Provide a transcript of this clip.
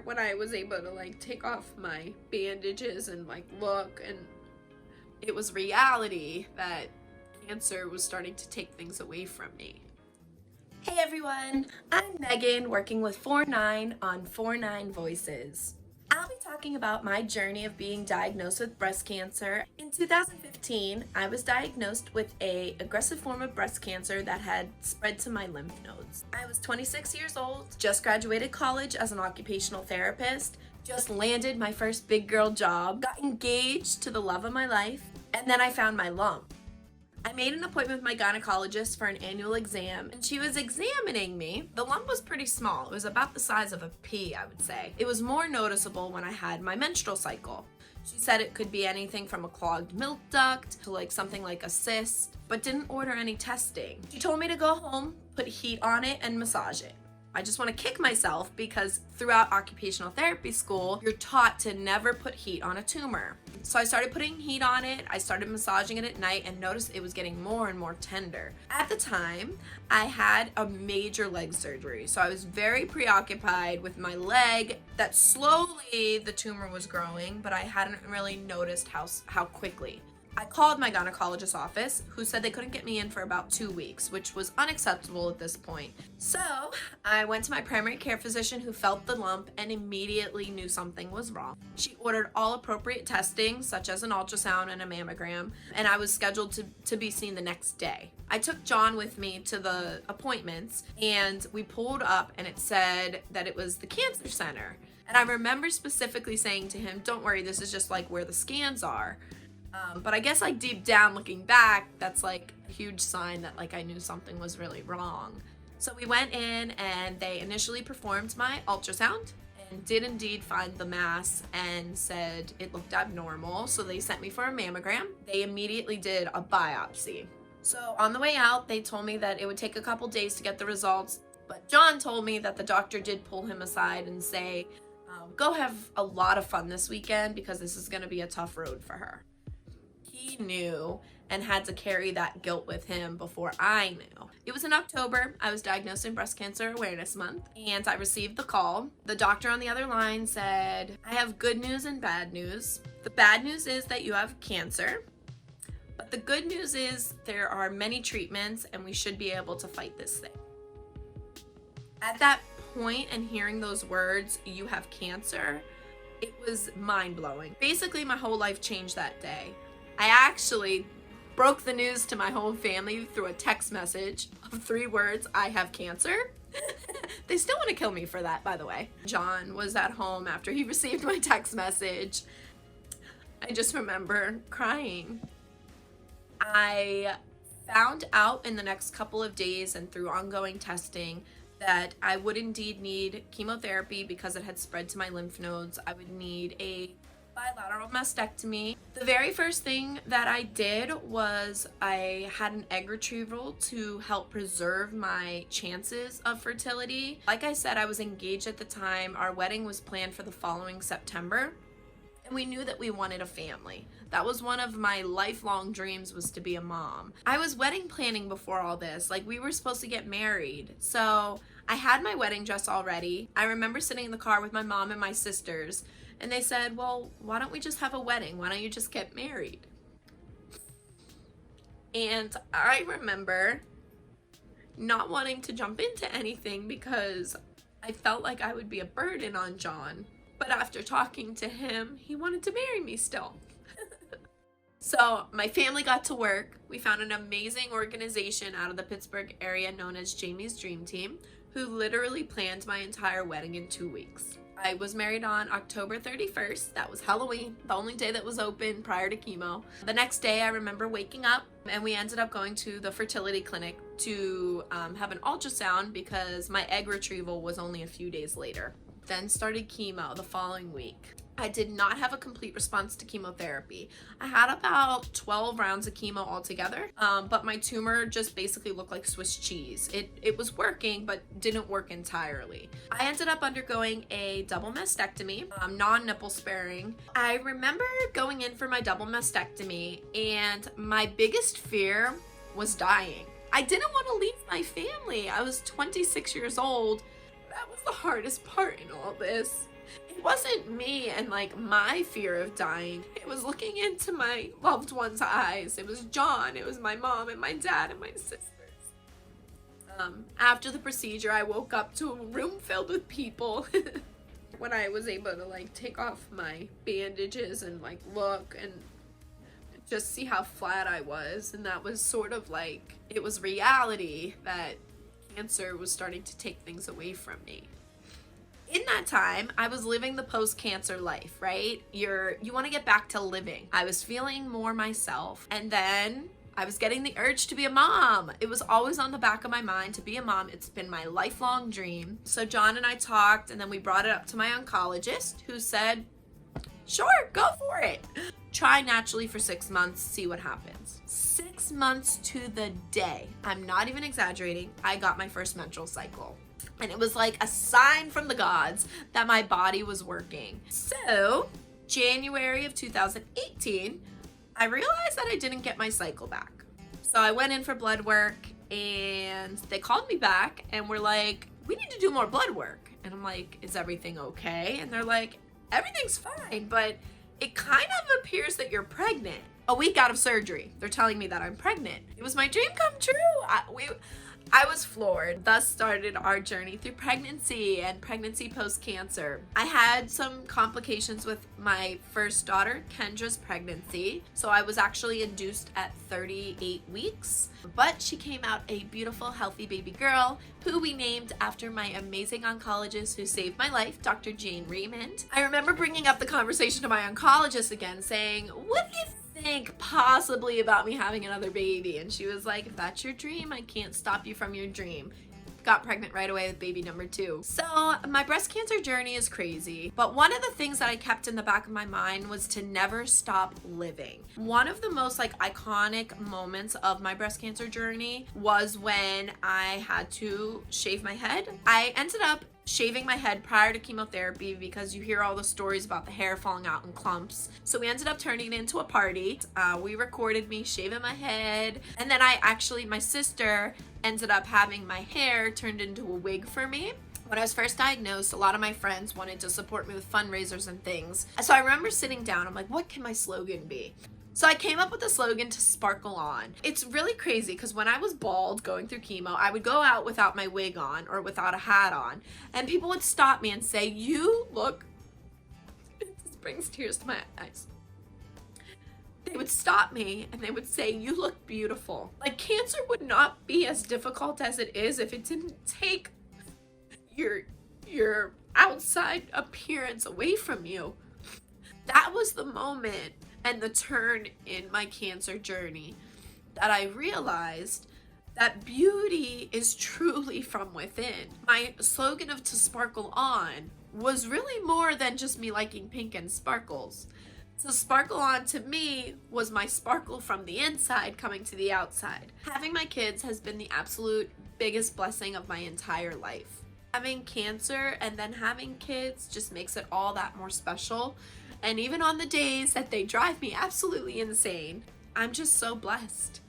When I was able to like take off my bandages and like look, and it was reality that cancer was starting to take things away from me. Hey everyone, I'm Megan working with 49 on 49 Voices. I'll be talking about my journey of being diagnosed with breast cancer. In 2015, I was diagnosed with an aggressive form of breast cancer that had spread to my lymph nodes. I was 26 years old, just graduated college as an occupational therapist, just landed my first big girl job, got engaged to the love of my life, and then I found my lump. I made an appointment with my gynecologist for an annual exam, and she was examining me. The lump was pretty small. It was about the size of a pea, I would say. It was more noticeable when I had my menstrual cycle. She said it could be anything from a clogged milk duct to like something like a cyst, but didn't order any testing. She told me to go home, put heat on it, and massage it. I just want to kick myself because throughout occupational therapy school, you're taught to never put heat on a tumor. So I started putting heat on it, I started massaging it at night and noticed it was getting more and more tender. At the time, I had a major leg surgery, so I was very preoccupied with my leg that slowly the tumor was growing, but I hadn't really noticed how quickly. I called my gynecologist's office, who said they couldn't get me in for about 2 weeks, which was unacceptable at this point. So I went to my primary care physician, who felt the lump and immediately knew something was wrong. She ordered all appropriate testing, such as an ultrasound and a mammogram, and I was scheduled to be seen the next day. I took John with me to the appointments, and we pulled up and it said that it was the cancer center. And I remember specifically saying to him, "Don't worry, this is just like where the scans are." But I guess like deep down looking back, that's like a huge sign that like I knew something was really wrong. So we went in and they initially performed my ultrasound and did indeed find the mass and said it looked abnormal. So they sent me for a mammogram. They immediately did a biopsy. So on the way out, they told me that it would take a couple days to get the results. But John told me that the doctor did pull him aside and say, go have a lot of fun this weekend because this is going to be a tough road for her. He knew and had to carry that guilt with him before I knew. It was in October. I was diagnosed in Breast Cancer Awareness Month, and I received the call. The doctor on the other line said, "I have good news and bad news. The bad news is that you have cancer, but the good news is there are many treatments and we should be able to fight this thing." At that point and hearing those words, "you have cancer," it was mind-blowing. Basically, my whole life changed that day. I actually broke the news to my whole family through a text message of 3 words: "I have cancer." They still want to kill me for that, by the way. John was at home after he received my text message. I just remember crying. I found out in the next couple of days and through ongoing testing that I would indeed need chemotherapy because it had spread to my lymph nodes. I would need a bilateral mastectomy. The very first thing that I did was I had an egg retrieval to help preserve my chances of fertility. Like I said, I was engaged at the time. Our wedding was planned for the following September, and we knew that we wanted a family. That was one of my lifelong dreams, was to be a mom. I was wedding planning before all this. Like, we were supposed to get married. So I had my wedding dress already. I remember sitting in the car with my mom and my sisters, and they said, "Well, why don't we just have a wedding? Why don't you just get married?" And I remember not wanting to jump into anything because I felt like I would be a burden on John. But after talking to him, he wanted to marry me still. So my family got to work. We found an amazing organization out of the Pittsburgh area known as Jamie's Dream Team, who literally planned my entire wedding in 2 weeks. I was married on October 31st. That was Halloween, the only day that was open prior to chemo. The next day, I remember waking up and we ended up going to the fertility clinic to have an ultrasound because my egg retrieval was only a few days later. Then started chemo the following week. I did not have a complete response to chemotherapy. I had about 12 rounds of chemo altogether, but my tumor just basically looked like Swiss cheese. It was working, but didn't work entirely. I ended up undergoing a double mastectomy, non-nipple sparing. I remember going in for my double mastectomy, and my biggest fear was dying. I didn't want to leave my family. I was 26 years old. That was the hardest part in all this. It wasn't me and like my fear of dying. It was looking into my loved one's eyes. It was John. It was my mom and my dad and my sisters. After the procedure, I woke up to a room filled with people. When I was able to like take off my bandages and like look and just see how flat I was, and that was sort of like, it was reality that cancer was starting to take things away from me. In that time, I was living the post-cancer life, right? You want to get back to living. I was feeling more myself, and then I was getting the urge to be a mom. It was always on the back of my mind to be a mom. It's been my lifelong dream. So John and I talked, and then we brought it up to my oncologist, who said, sure, go for it. Try naturally for 6 months, see what happens. 6 months to the day, I'm not even exaggerating, I got my first menstrual cycle. And it was like a sign from the gods that my body was working. So, January of 2018, I realized that I didn't get my cycle back. So I went in for blood work, and they called me back and were like, we need to do more blood work. And I'm like, is everything okay? And they're like, everything's fine, but it kind of appears that you're pregnant. A week out of surgery, they're telling me that I'm pregnant. It was my dream come true. I was floored. Thus started our journey through pregnancy and pregnancy post-cancer. I had some complications with my first daughter, Kendra's pregnancy. So I was actually induced at 38 weeks, but she came out a beautiful, healthy baby girl who we named after my amazing oncologist who saved my life, Dr. Jane Raymond. I remember bringing up the conversation to my oncologist again, saying, what do you think possibly about me having another baby? And she was like, if that's your dream, I can't stop you from your dream. Got pregnant right away with baby number 2. So my breast cancer journey is crazy, but one of the things that I kept in the back of my mind was to never stop living. One of the most like iconic moments of my breast cancer journey was when I had to shave my head. I ended up shaving my head prior to chemotherapy because you hear all the stories about the hair falling out in clumps. So we ended up turning it into a party. We recorded me shaving my head, and then my sister ended up having my hair turned into a wig for me. When I was first diagnosed, a lot of my friends wanted to support me with fundraisers and things. So I remember sitting down, I'm like, what can my slogan be? So I came up with a slogan to sparkle on. It's really crazy because when I was bald going through chemo, I would go out without my wig on or without a hat on, and people would stop me and say, you look, this brings tears to my eyes. They would stop me and they would say, you look beautiful. Like, cancer would not be as difficult as it is if it didn't take your outside appearance away from you. That was the moment and the turn in my cancer journey that I realized that beauty is truly from within. My slogan of to sparkle on was really more than just me liking pink and sparkles. To sparkle on to me was my sparkle from the inside coming to the outside. Having my kids has been the absolute biggest blessing of my entire life. Having cancer and then having kids just makes it all that more special. And even on the days that they drive me absolutely insane, I'm just so blessed.